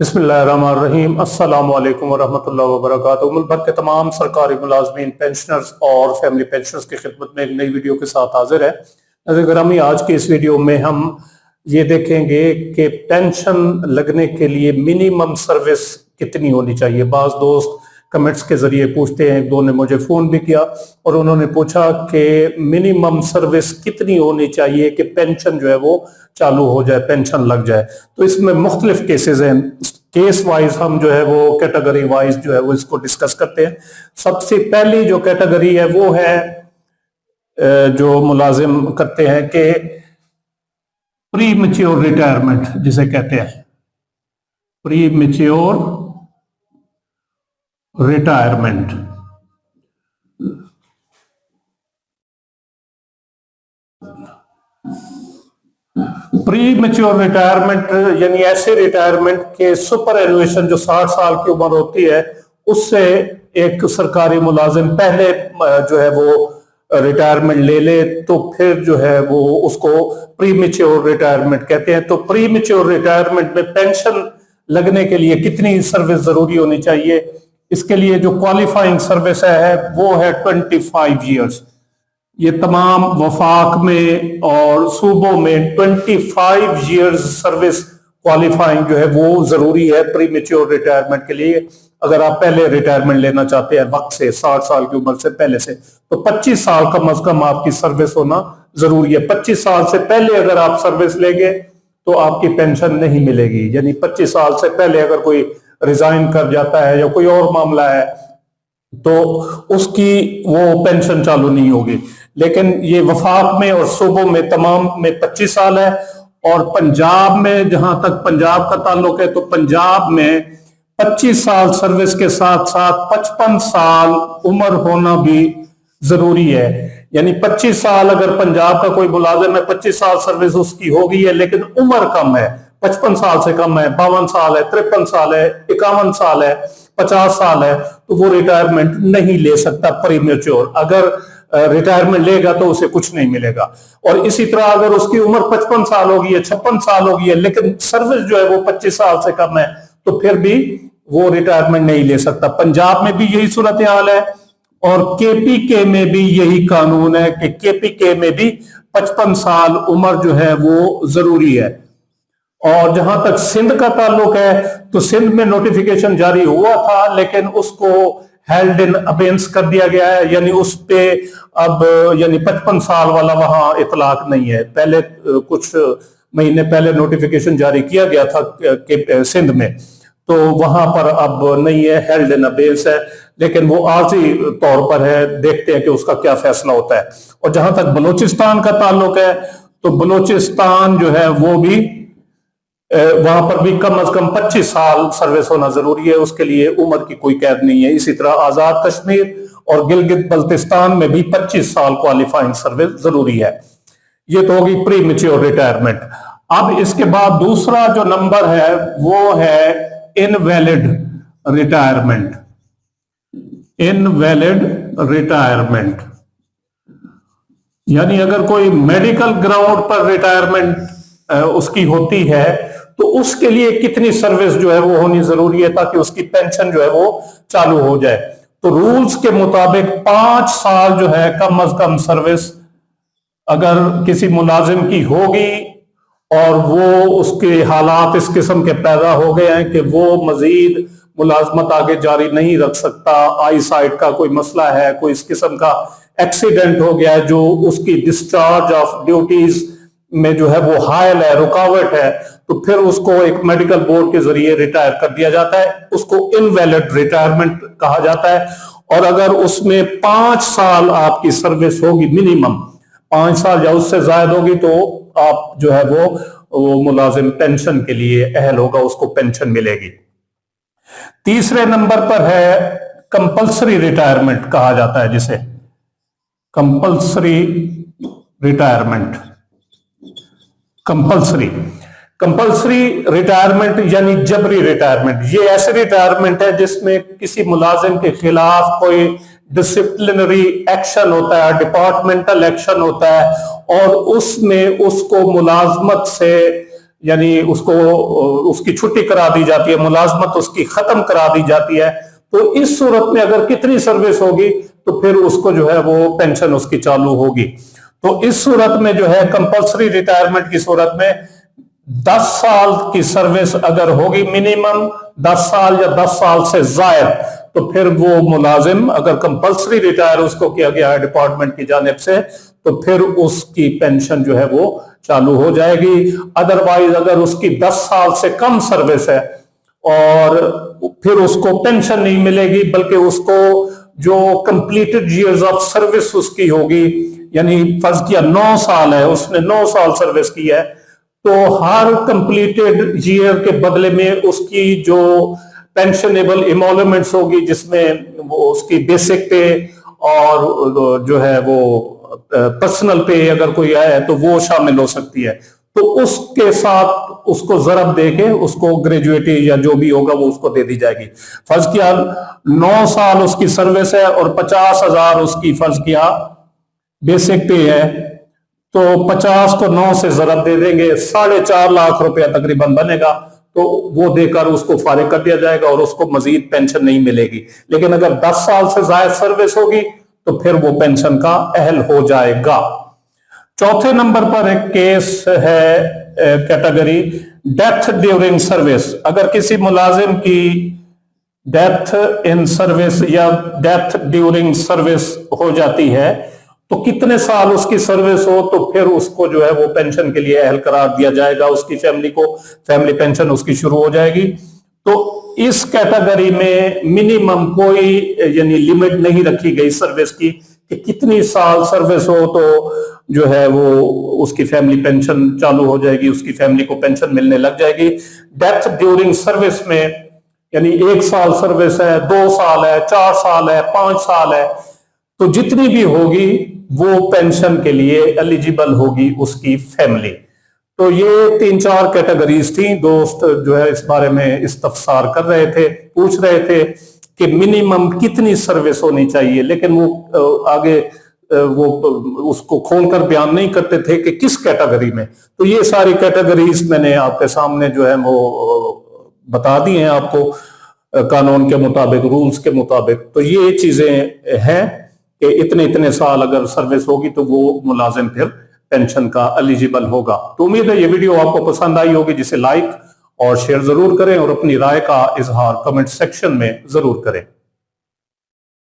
बिस्मिल्लाहिर्रहमानिर्रहीम। अस्सलाम वालेकुम वरहमतुल्लाहि वबरकातुहू। मुल्क भर के तमाम सरकारी मुलाजमीन, पेंशनर्स और फैमिली पेंशनर्स की खिदमत में एक नई वीडियो के साथ हाजिर है। नाज़रीन गिरामी, आज की इस वीडियो में हम ये देखेंगे कि पेंशन लगने के लिए मिनिमम सर्विस कितनी होनी चाहिए। बाज़ दोस्त कमेंट्स के जरिए पूछते हैं, दो ने मुझे फ़ोन भी किया और उन्होंने पूछा कि मिनिमम सर्विस कितनी होनी चाहिए कि पेंशन जो है वो चालू हो जाए, पेंशन लग जाए। तो इसमें मुख्तलिफ केसेस हैं, केस वाइज हम जो है वो कैटेगरी वाइज जो है वो इसको डिस्कस करते हैं। सबसे पहली जो कैटेगरी है वो है जो मुलाजिम करते हैं कि प्री मैच्योर रिटायरमेंट जिसे कहते हैं, pre mature retirement. Pre mature retirement यानी ऐसे रिटायरमेंट के सुपर एनुएशन जो 60 साल की उम्र होती है उससे एक सरकारी मुलाजिम पहले जो है वो रिटायरमेंट ले ले तो फिर जो है वो उसको प्री मैच्योर रिटायरमेंट कहते हैं। तो प्री मैच्योर रिटायरमेंट में पेंशन लगने के लिए कितनी सर्विस जरूरी होनी चाहिए? इसके लिए जो क्वालिफाइंग सर्विस है वो है 25 ईयर्स। ये तमाम वफाक में और सूबों में 25 ईयर्स सर्विस क्वालिफाइंग जो है वो जरूरी है प्री मैच्योर रिटायरमेंट के लिए। अगर आप पहले रिटायरमेंट लेना चाहते हैं वक्त से, 60 साल की उम्र से पहले से, तो 25 साल कम अज कम आपकी सर्विस होना जरूरी है। 25 साल से पहले अगर आप सर्विस लेंगे तो आपकी पेंशन नहीं मिलेगी। यानी 25 साल से पहले अगर कोई रिजाइन कर जाता है या कोई और मामला है तो उसकी वो पेंशन चालू नहीं होगी। लेकिन ये वफाक में और सूबों में तमाम में 25 साल है। और पंजाब में, जहां तक पंजाब का ताल्लुक है, तो पंजाब में 25 साल सर्विस के साथ साथ 55 साल उम्र होना भी जरूरी है। यानी 25 साल अगर पंजाब का कोई मुलाजिम है, 25 साल सर्विस उसकी हो गई है लेकिन उम्र कम है, 55 साल से कम है, 52 साल है, 53 साल है, 51 साल है, 50 साल है, तो वो रिटायरमेंट नहीं ले सकता प्री मैच्योर। अगर रिटायरमेंट लेगा तो उसे कुछ नहीं मिलेगा। और इसी तरह अगर उसकी उम्र 55 साल होगी है, 56 साल होगी है, लेकिन सर्विस जो है वो 25 साल से कम है, तो फिर भी वो रिटायरमेंट नहीं ले सकता। पंजाब में भी यही सूरत हाल है और केपीके में भी यही कानून है कि केपीके में भी 55 साल उम्र जो है वो जरूरी है। और जहां तक सिंध का ताल्लुक है तो सिंध में नोटिफिकेशन जारी हुआ था लेकिन उसको हेल्ड इन अबेंस कर दिया गया है। यानी उस पे अब यानी 55 साल वाला वहां इतलाक नहीं है। पहले कुछ महीने पहले नोटिफिकेशन जारी किया गया था सिंध में, तो वहां पर अब नहीं है, हेल्ड इन अबेंस है, लेकिन वो आर्जी तौर पर है। देखते हैं कि उसका क्या फैसला होता है। और जहां तक बलूचिस्तान का ताल्लुक है तो बलूचिस्तान जो है वो भी वहां पर भी कम अज कम 25 साल सर्विस होना जरूरी है, उसके लिए उम्र की कोई कैद नहीं है। इसी तरह आजाद कश्मीर और गिलगित बल्तिस्तान में भी 25 साल क्वालिफाइंग सर्विस जरूरी है। ये तो होगी प्री मैच्योर रिटायरमेंट। अब इसके बाद दूसरा जो नंबर है वो है इनवैलिड रिटायरमेंट। इनवैलिड रिटायरमेंट यानी अगर कोई मेडिकल ग्राउंड पर रिटायरमेंट उसकी होती है तो उसके लिए कितनी सर्विस जो है वो होनी जरूरी है ताकि उसकी पेंशन जो है वो चालू हो जाए। तो रूल्स के मुताबिक 5 साल जो है कम अज कम सर्विस अगर किसी मुलाजिम की होगी और वो उसके हालात इस किस्म के पैदा हो गए हैं कि वो मजीद मुलाजमत आगे जारी नहीं रख सकता, आई साइट का कोई मसला है, कोई इस किस्म का एक्सीडेंट हो गया है जो उसकी डिस्चार्ज ऑफ ड्यूटीज में जो है वो हायल है, रुकावट है, तो फिर उसको एक मेडिकल बोर्ड के जरिए रिटायर कर दिया जाता है। उसको इनवैलिड रिटायरमेंट कहा जाता है। और अगर उसमें 5 साल आपकी सर्विस होगी, मिनिमम 5 साल या उससे ज्यादा होगी, तो आप जो है वो मुलाजिम पेंशन के लिए अहल होगा, उसको पेंशन मिलेगी। तीसरे नंबर पर है कंपल्सरी रिटायरमेंट कहा जाता है, जिसे कंपल्सरी रिटायरमेंट। कंपल्सरी रिटायरमेंट यानी जबरी रिटायरमेंट। ये ऐसे रिटायरमेंट है जिसमें किसी मुलाजिम के खिलाफ कोई डिसिप्लिनरी एक्शन होता है, डिपार्टमेंटल एक्शन होता है और उसमें उसको मुलाजमत से यानी उसको उसकी छुट्टी करा दी जाती है, मुलाजमत उसकी खत्म करा दी जाती है, तो इस सूरत में अगर कितनी सर्विस होगी तो फिर उसको जो है वो पेंशन उसकी चालू होगी। तो इस सूरत में जो है कंपल्सरी रिटायरमेंट की सूरत में 10 साल की सर्विस अगर होगी मिनिमम 10 साल या 10 साल से जायद, तो फिर वो मुलाजिम अगर कंपल्सरी रिटायर उसको किया गया है डिपार्टमेंट की जानिब से, तो फिर उसकी पेंशन जो है वो चालू हो जाएगी। अदरवाइज अगर उसकी 10 साल से कम सर्विस है और फिर उसको पेंशन नहीं मिलेगी, बल्कि उसको जो कंप्लीटेड ईयर्स ऑफ सर्विस उसकी होगी, यानी फर्ज किया 9 साल है, उसने 9 साल सर्विस की है, तो हर कंप्लीटेड ईयर के बदले में उसकी जो पेंशनेबल इमोलमेंट्स होगी, जिसमें वो उसकी बेसिक पे और जो है वो पर्सनल पे अगर कोई है तो वो शामिल हो सकती है, तो उसके साथ उसको जरब देके उसको ग्रेजुएटी या जो भी होगा वो उसको दे दी जाएगी। फर्ज किया 9 साल उसकी सर्विस है और 50,000 उसकी फर्ज किया बेसिक पे है, तो 50 को 9 से जरब दे देंगे, 4.5 लाख रुपया तकरीबन बनेगा, तो वो देकर उसको फारिग कर दिया जाएगा और उसको मजीद पेंशन नहीं मिलेगी। लेकिन अगर 10 साल से ज्यादा सर्विस होगी तो फिर वो पेंशन का अहल हो जाएगा। चौथे नंबर पर एक केस है कैटेगरी डेथ ड्यूरिंग सर्विस। अगर किसी मुलाजिम की डेथ इन सर्विस या डेथ ड्यूरिंग सर्विस हो जाती है, तो कितने साल उसकी सर्विस हो तो फिर उसको जो है वो पेंशन के लिए अहल करार दिया जाएगा, उसकी फैमिली को फैमिली पेंशन उसकी शुरू हो जाएगी। तो इस कैटेगरी में मिनिमम कोई यानी लिमिट नहीं रखी गई सर्विस की कि कितनी साल सर्विस हो तो जो है वो उसकी फैमिली पेंशन चालू हो जाएगी, उसकी फैमिली को पेंशन मिलने लग जाएगी। डेथ ड्यूरिंग सर्विस में यानी 1 साल सर्विस है, 2 साल है, 4 साल है, 5 साल है, तो जितनी भी होगी वो पेंशन के लिए एलिजिबल होगी उसकी फैमिली। तो ये 3-4 कैटेगरीज थी। दोस्त जो है इस बारे में इस्तफसार कर रहे थे, पूछ रहे थे कि मिनिमम कितनी सर्विस होनी चाहिए, लेकिन वो आगे वो उसको खोलकर बयान नहीं करते थे कि किस कैटेगरी में। तो ये सारी कैटेगरीज मैंने आपके सामने जो है वो बता दी हैं आपको कानून के मुताबिक, रूल्स के मुताबिक। तो ये चीजें हैं कि इतने इतने साल अगर सर्विस होगी तो वो मुलाजिम फिर पेंशन का एलिजिबल होगा। तो उम्मीद है ये वीडियो आपको पसंद आई होगी, जिसे लाइक और शेयर जरूर करें और अपनी राय का इजहार कमेंट सेक्शन में जरूर करें।